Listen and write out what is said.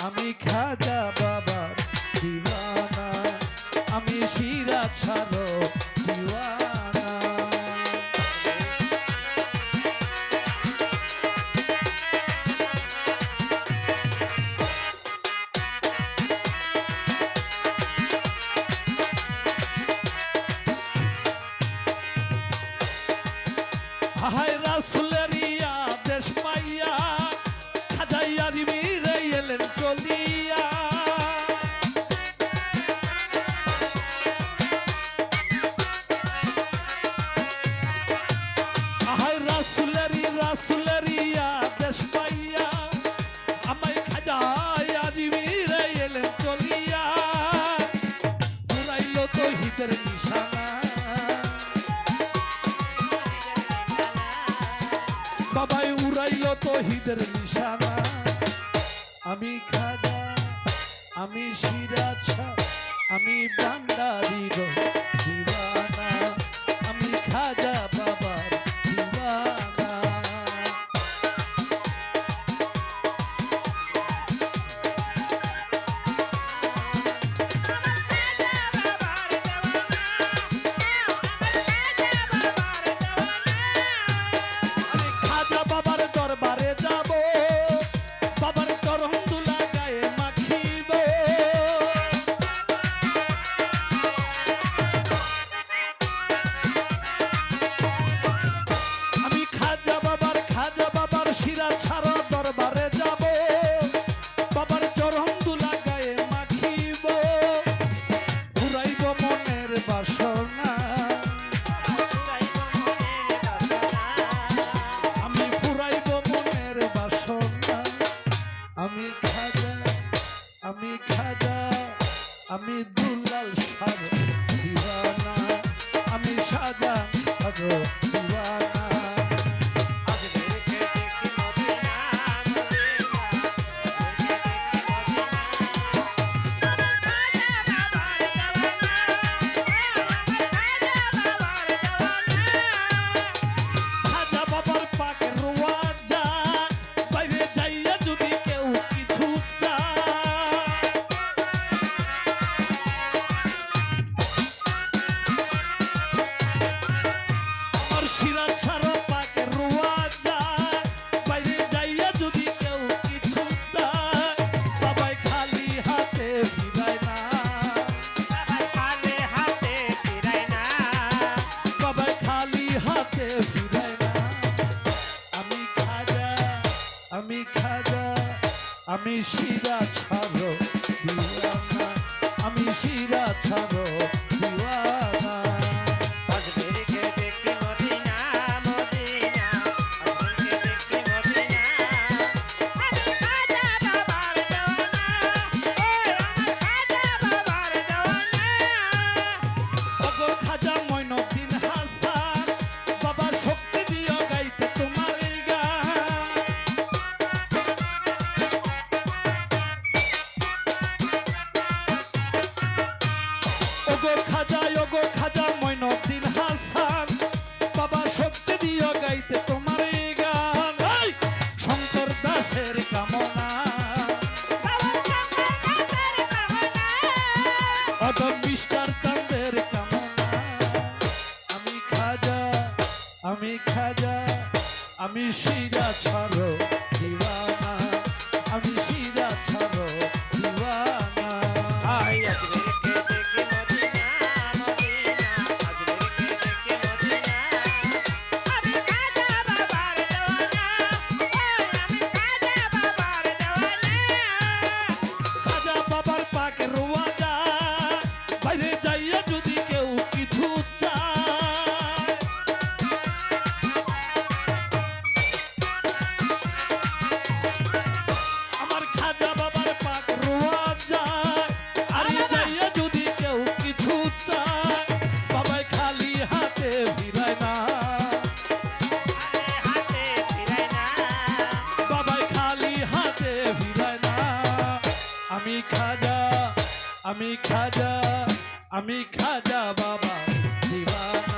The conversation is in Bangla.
আমি খাজা বাবার দিওয়ানা, আমি সিরাজ শাহর দিওয়ানা। হায় রাসূলেরিয়া দেশ পাইয়া খাজাইয়া দিবিরে এলেন চলিয়া। হায় রাসূলেরিয়া দেশ পাইয়া আমায় খাজাইয়া দিবিরে এলেন চলিয়া। পুরাইল তৌহিদের নিশানা, বাবাই উড়াইল তৌহিদের নিশানা। আমি খাজা, আমি সিরাজ শাহ, আমি ভান্ডারীর দিওয়ানা, আমি খাজা বাবার দিওয়ানা। আমি খাজা বাবার দরবারে যাব, বাবার চরণ দুলা গায়ে মাখিব। আমি খাজা বাবার সিরাজ শাহর দরবারে যাব, বাবার চরণ দুলা গায়ে মাখিব। ফুরাইব মনের বাসনা, আমি ফুরাইব মনের বাসনা। আমি খাজা, আমি খাজা, আমি দুলাল শাহর দিওয়ানা, আমি শাহজাহান শাহর দিওয়ানা। খাজা বাবার পাকের রোয়াজা, বাইরে যাইয়া যদি কেউ কিছু চায়। আমার সিরাজ শাহর পাকের রোয়াজা, বাইরে যাইয়া যদি কেউ কিছু চায়। বাবাই খালি হাতে ফিরায় না, বাবাই খালি হাতে ফিরায় না। আমি খাজা, আমি খাজা, আমি সিরাজ শাহর দিওয়ানা, আমি সিরাজ শাহর দিওয়ানা। ওগো খাজা মঈনুদ্দিন হাসান, বাবা শক্তি দিও গাইতে তোমার এই গান। ওগো খাজা মঈনুদ্দিন হাসান, বাবা শক্তি দিও গাইতে তোমার এই গান। এই শঙ্কর দাসের কামনা, অদম মিস্টার চাঁদের কামনা। আমি খাজা, আমি খাজা, আমি সিরাজ শাহর দিওয়ানা, আমি সিরাজ শাহর দিওয়ানা। খাজা বাবার পাকের রোয়াজা, বাইরে যাইয়া যদি কেউ কিছু চায়। আমার খাজা বাবার পাকের রোয়াজা, আরে যাইয়া যদি কেউ কিছু চায়। বাবাই খালি হাতে ফিরায় না, বাবাই খালি হাতে ফিরায় না। আমি খাজা, আমি খাজা, আমি খাজা বাবা দিওয়ানা।